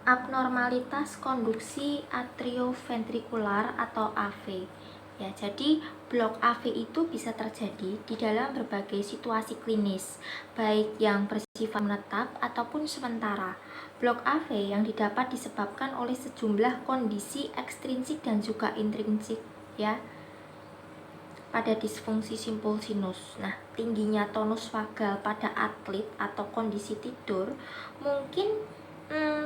abnormalitas konduksi atrioventrikular atau AV. Ya, jadi blok AV itu bisa terjadi di dalam berbagai situasi klinis, baik yang bersifat menetap ataupun sementara. Blok AV yang didapat disebabkan oleh sejumlah kondisi ekstrinsik dan juga intrinsik, ya, pada disfungsi simpul sinus. Nah, tingginya tonus vagal pada atlet atau kondisi tidur mungkin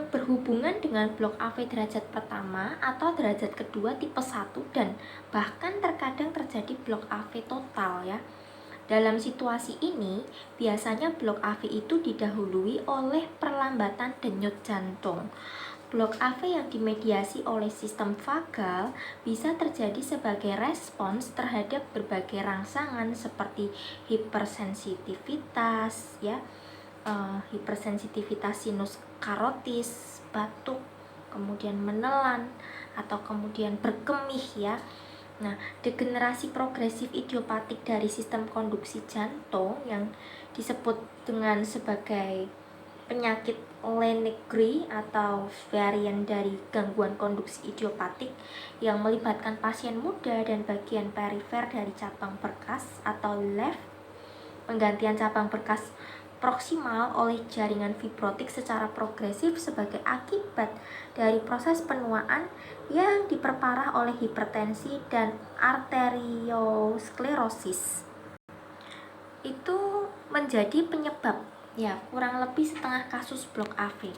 berhubungan dengan blok AV derajat pertama atau derajat kedua tipe 1 dan bahkan terkadang terjadi blok AV total, ya. Dalam situasi ini, biasanya blok AV itu didahului oleh perlambatan denyut jantung. Blok AV yang dimediasi oleh sistem vagal bisa terjadi sebagai respons terhadap berbagai rangsangan seperti hipersensitivitas, ya, hipersensitivitas sinus karotis, batuk, kemudian menelan, atau kemudian berkemih, ya. Nah, degenerasi progresif idiopatik dari sistem konduksi jantung yang disebut dengan sebagai penyakit Lenegri atau varian dari gangguan konduksi idiopatik yang melibatkan pasien muda dan bagian perifer dari cabang berkas atau left, penggantian cabang berkas proksimal oleh jaringan fibrotik secara progresif sebagai akibat dari proses penuaan yang diperparah oleh hipertensi dan arteriosklerosis. Itu menjadi penyebab, ya, kurang lebih setengah kasus blok AV.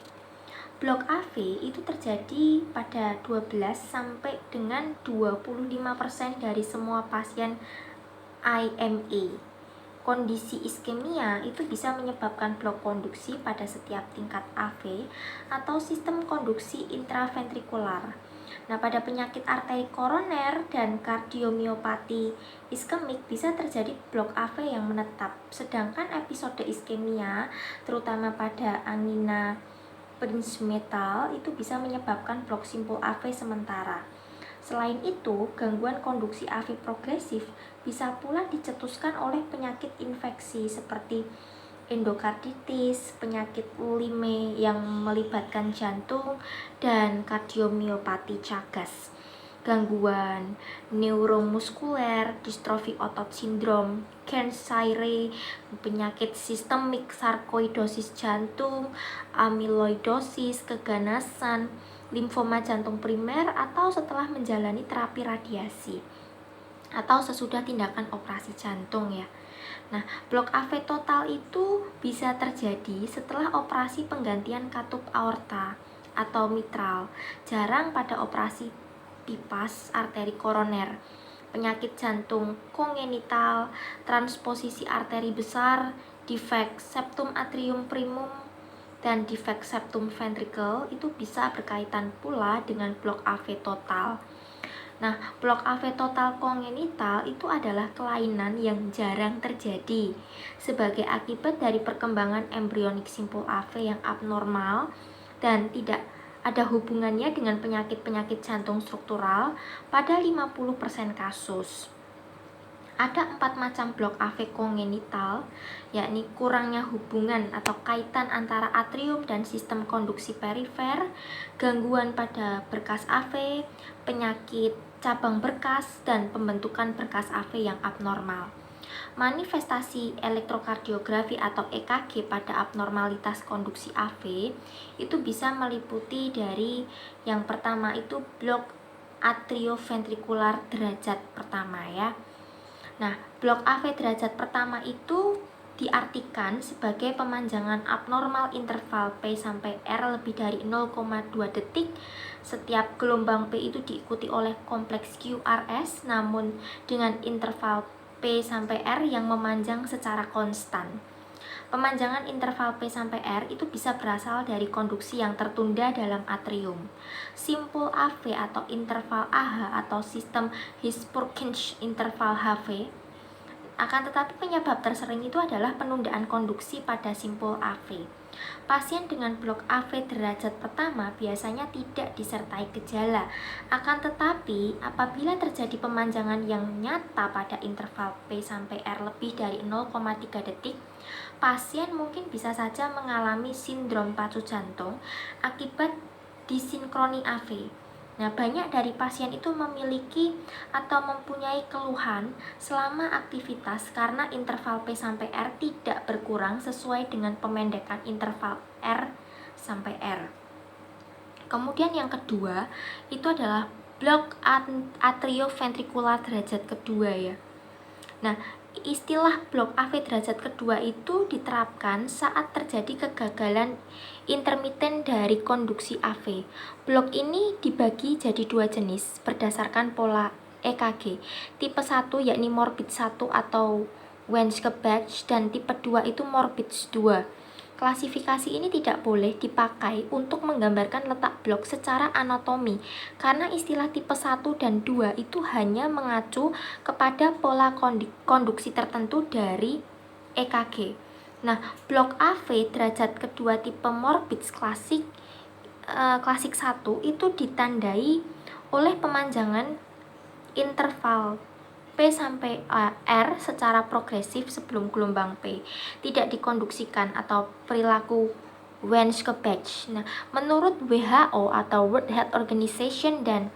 Blok AV itu terjadi pada 12 sampai dengan 25% dari semua pasien IMA. Kondisi iskemia itu bisa menyebabkan blok konduksi pada setiap tingkat AV atau sistem konduksi intraventrikular. Nah, pada penyakit arteri koroner dan kardiomiopati iskemik bisa terjadi blok AV yang menetap, sedangkan episode iskemia terutama pada angina Prinzmetal itu bisa menyebabkan blok simpul AV sementara. Selain itu, gangguan konduksi AV progresif bisa pula dicetuskan oleh penyakit infeksi seperti endokarditis, penyakit Lyme yang melibatkan jantung, dan kardiomiopati Chagas. Gangguan neuromuskuler, distrofi otot sindrom, Kearns-Sayre, penyakit sistemik, sarkoidosis jantung, amyloidosis, keganasan, limfoma jantung primer atau setelah menjalani terapi radiasi atau sesudah tindakan operasi jantung, ya. Nah, blok AV total itu bisa terjadi setelah operasi penggantian katup aorta atau mitral, jarang pada operasi bypass arteri koroner, penyakit jantung kongenital, transposisi arteri besar, defek septum atrium primum, dan defek septum ventricle itu bisa berkaitan pula dengan blok AV total. Nah, blok AV total kongenital itu adalah kelainan yang jarang terjadi sebagai akibat dari perkembangan embrionik simpul AV yang abnormal dan tidak ada hubungannya dengan penyakit-penyakit jantung struktural pada 50% kasus. Ada 4 macam blok AV kongenital, yakni kurangnya hubungan atau kaitan antara atrium dan sistem konduksi perifer, gangguan pada berkas AV, penyakit cabang berkas, dan pembentukan berkas AV yang abnormal. Manifestasi elektrokardiografi atau EKG pada abnormalitas konduksi AV itu bisa meliputi dari yang pertama itu blok atrioventrikular derajat pertama, ya. Nah, blok AV derajat pertama itu diartikan sebagai pemanjangan abnormal interval P sampai R lebih dari 0,2 detik. Setiap gelombang P itu diikuti oleh kompleks QRS namun dengan interval P sampai R yang memanjang secara konstan. Pemanjangan interval P sampai R itu bisa berasal dari konduksi yang tertunda dalam atrium. Simpul AV atau interval AH atau sistem His-Purkinje interval HV. Akan tetapi penyebab tersering itu adalah penundaan konduksi pada simpul AV. Pasien dengan blok AV derajat pertama biasanya tidak disertai gejala. Akan tetapi apabila terjadi pemanjangan yang nyata pada interval P sampai R lebih dari 0,3 detik, pasien mungkin bisa saja mengalami sindrom pacu jantung akibat disinkroni AV. Nah, banyak dari pasien itu memiliki atau mempunyai keluhan selama aktivitas karena interval P sampai R tidak berkurang sesuai dengan pemendekan interval R sampai R. Kemudian yang kedua itu adalah blok atrioventrikular derajat kedua ya. Nah, istilah blok AV derajat kedua itu diterapkan saat terjadi kegagalan intermiten dari konduksi AV. Blok ini dibagi jadi dua jenis berdasarkan pola EKG. Tipe 1 yakni Morbid 1 atau Wenske-Bach dan tipe 2 itu Morbid 2. Klasifikasi ini tidak boleh dipakai untuk menggambarkan letak blok secara anatomi karena istilah tipe 1 dan 2 itu hanya mengacu kepada pola konduksi tertentu dari EKG. Nah, blok AV derajat kedua tipe morbid klasik 1 itu ditandai oleh pemanjangan interval P sampai R secara progresif sebelum gelombang P tidak dikonduksikan atau perilaku Wenske-Bach. Nah, menurut WHO atau World Health Organization dan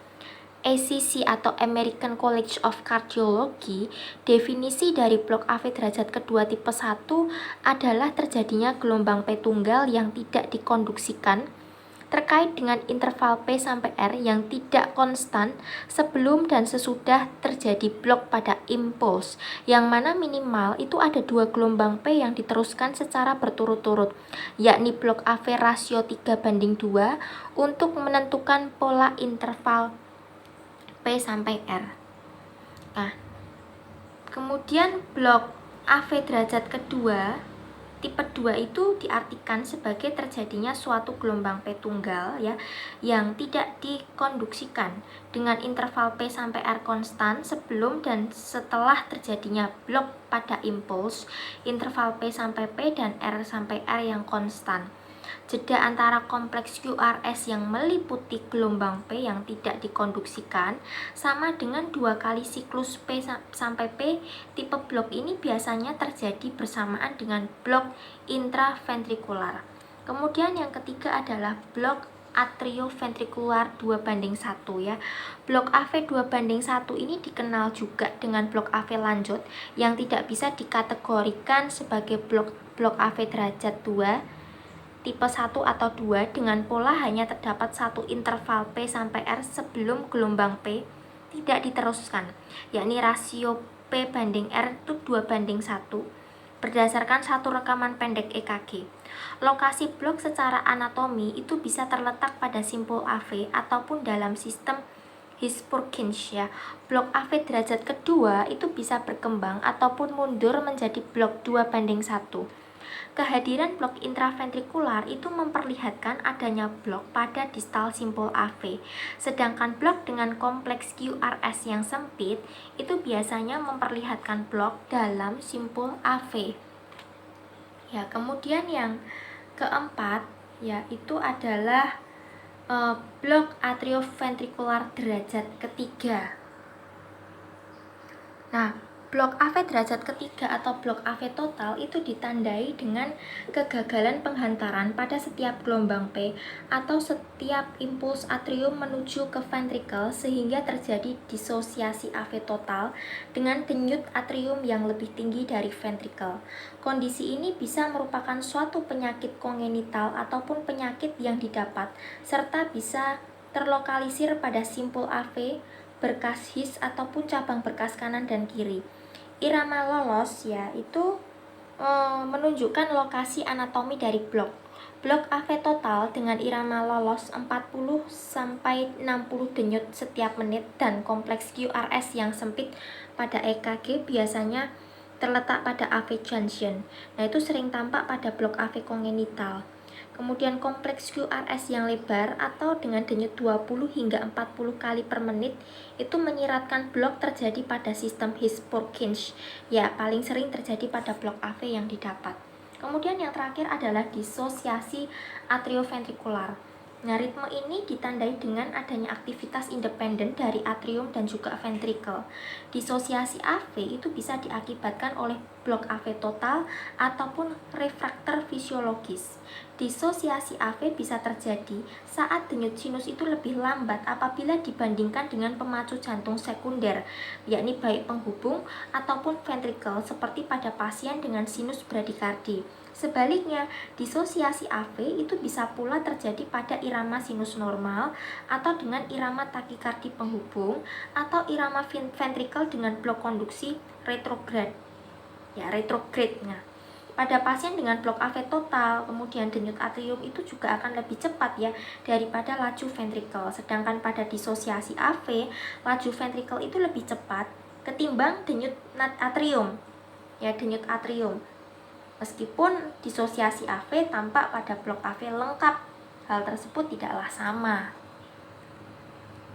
ACC atau American College of Cardiology, definisi dari blok AV derajat kedua tipe 1 adalah terjadinya gelombang P tunggal yang tidak dikonduksikan terkait dengan interval P sampai R yang tidak konstan sebelum dan sesudah terjadi blok pada impuls, yang mana minimal itu ada 2 gelombang P yang diteruskan secara berturut-turut, yakni blok AV rasio 3:2 untuk menentukan pola interval P sampai R. Nah, kemudian blok AV derajat kedua tipe 2 itu diartikan sebagai terjadinya suatu gelombang P tunggal ya yang tidak dikonduksikan dengan interval P sampai R konstan sebelum dan setelah terjadinya blok pada impuls, interval P sampai P dan R sampai R yang konstan. Jeda antara kompleks QRS yang meliputi gelombang P yang tidak dikonduksikan sama dengan 2 kali siklus P sampai P. Tipe blok ini biasanya terjadi bersamaan dengan blok intraventrikular. Kemudian yang ketiga adalah blok atrioventrikular 2:1 ya. Blok AV 2:1 ini dikenal juga dengan blok AV lanjut yang tidak bisa dikategorikan sebagai blok AV derajat 2 tipe 1 atau 2 dengan pola hanya terdapat satu interval P sampai R sebelum gelombang P tidak diteruskan, yakni rasio P banding R itu 2:1 berdasarkan satu rekaman pendek EKG. Lokasi blok secara anatomi itu bisa terletak pada simpul AV ataupun dalam sistem His-Purkinje ya. Blok AV derajat kedua itu bisa berkembang ataupun mundur menjadi blok 2:1. Kehadiran blok intraventrikular itu memperlihatkan adanya blok pada distal simpul AV, sedangkan blok dengan kompleks QRS yang sempit itu biasanya memperlihatkan blok dalam simpul AV. Ya, kemudian yang keempat yaitu adalah blok atrioventrikular derajat ketiga. Nah, blok AV derajat ketiga atau blok AV total itu ditandai dengan kegagalan penghantaran pada setiap gelombang P atau setiap impuls atrium menuju ke ventrikel sehingga terjadi disosiasi AV total dengan denyut atrium yang lebih tinggi dari ventrikel. Kondisi ini bisa merupakan suatu penyakit kongenital ataupun penyakit yang didapat serta bisa terlokalisir pada simpul AV, berkas His ataupun cabang berkas kanan dan kiri. Irama lolos ya itu menunjukkan lokasi anatomi dari blok. Blok AV total dengan irama lolos 40 sampai 60 denyut setiap menit dan kompleks QRS yang sempit pada EKG biasanya terletak pada AV junction. Nah, itu sering tampak pada blok AV kongenital. Kemudian kompleks QRS yang lebar atau dengan denyut 20 hingga 40 kali per menit itu menyiratkan blok terjadi pada sistem His-Purkinje. Ya, paling sering terjadi pada blok AV yang didapat. Kemudian yang terakhir adalah disosiasi atrioventrikular. Nah, ritme ini ditandai dengan adanya aktivitas independen dari atrium dan juga ventrikel. Disosiasi AV itu bisa diakibatkan oleh blok AV total ataupun refraktor fisiologis. Disosiasi AV bisa terjadi saat denyut sinus itu lebih lambat apabila dibandingkan dengan pemacu jantung sekunder, yakni baik penghubung ataupun ventrikel seperti pada pasien dengan sinus bradikardi. Sebaliknya, disosiasi AV itu bisa pula terjadi pada irama sinus normal atau dengan irama takikardi penghubung atau irama ventrikel dengan blok konduksi retrograd. Ya, retrogradnya. Pada pasien dengan blok AV total, kemudian denyut atrium itu juga akan lebih cepat ya daripada laju ventrikel. Sedangkan pada disosiasi AV, laju ventrikel itu lebih cepat ketimbang denyut atrium. Ya, denyut atrium. Meskipun disosiasi AV tampak pada blok AV lengkap, hal tersebut tidaklah sama.